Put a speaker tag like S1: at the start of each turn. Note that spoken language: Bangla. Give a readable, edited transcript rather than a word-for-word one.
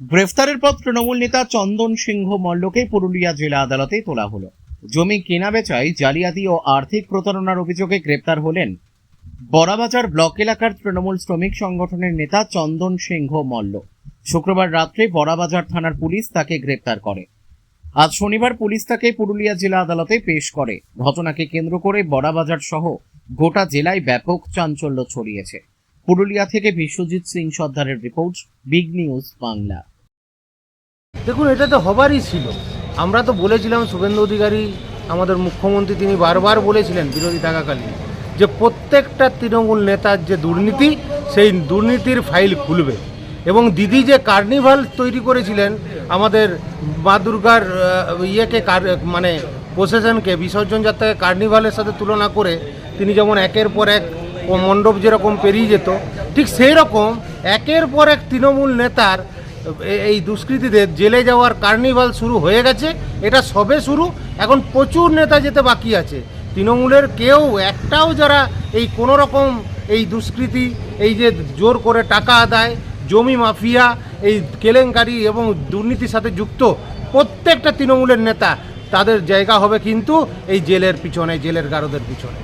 S1: গ্রেফতারের পর তৃণমূল নেতা চন্দন সিংহ মল্লকে পুরুলিয়া জেলা আদালতে তোলা হলো। জমি কেনাবেচায় জালিয়াতি ও আর্থিক প্রতারণার অভিযোগে গ্রেপ্তার হলেন বড়াবাজার ব্লক এলাকার তৃণমূল শ্রমিক সংগঠনের নেতা চন্দন সিংহ মল্ল। শুক্রবার রাত্রে বড়াবাজার থানার পুলিশ তাকে গ্রেপ্তার করে। আজ শনিবার পুলিশ তাকে পুরুলিয়া জেলা আদালতে পেশ করে। ঘটনাকে কেন্দ্র করে বড়াবাজার সহ গোটা জেলায় ব্যাপক চাঞ্চল্য ছড়িয়েছে। পুরুলিয়া থেকে বিশ্বজিৎ সিং সর্দারের রিপোর্ট, বিগ নিউজ বাংলা।
S2: দেখুন, এটা তো হবারই ছিল। আমরা তো বলেছিলাম, শুভেন্দু অধিকারী আমাদের মুখ্যমন্ত্রী তিনি বারবার বলেছিলেন বিরোধী থাকাকালীন যে প্রত্যেকটা তৃণমূল নেতার যে দুর্নীতি, সেই দুর্নীতির ফাইল খুলবে। এবং দিদি যে কার্নিভাল তৈরি করেছিলেন আমাদের মা দুর্গার মানে প্রসেশনকে, বিসর্জন যাত্রাকে কার্নিভালের সাথে তুলনা করে তিনি যেমন একের পর এক মণ্ডপ যেরকম পেরিয়ে যেত, ঠিক সেই রকম একের পর এক তৃণমূল নেতার এই দুষ্কৃতীদের জেলে যাওয়ার কার্নিভাল শুরু হয়ে গেছে। এটা সবে শুরু, এখন প্রচুর নেতা যেতে বাকি আছে। তৃণমূলের কেউ একটাও যারা এই কোনো রকম এই দুষ্কৃতি, এই যে জোর করে টাকা আদায়, জমি মাফিয়া, এই কেলেঙ্কারি এবং দুর্নীতির সাথে যুক্ত প্রত্যেকটা তৃণমূলের নেতা, তাদের জায়গা হবে কিন্তু এই জেলের পিছনে, জেলের গারদের পিছনে।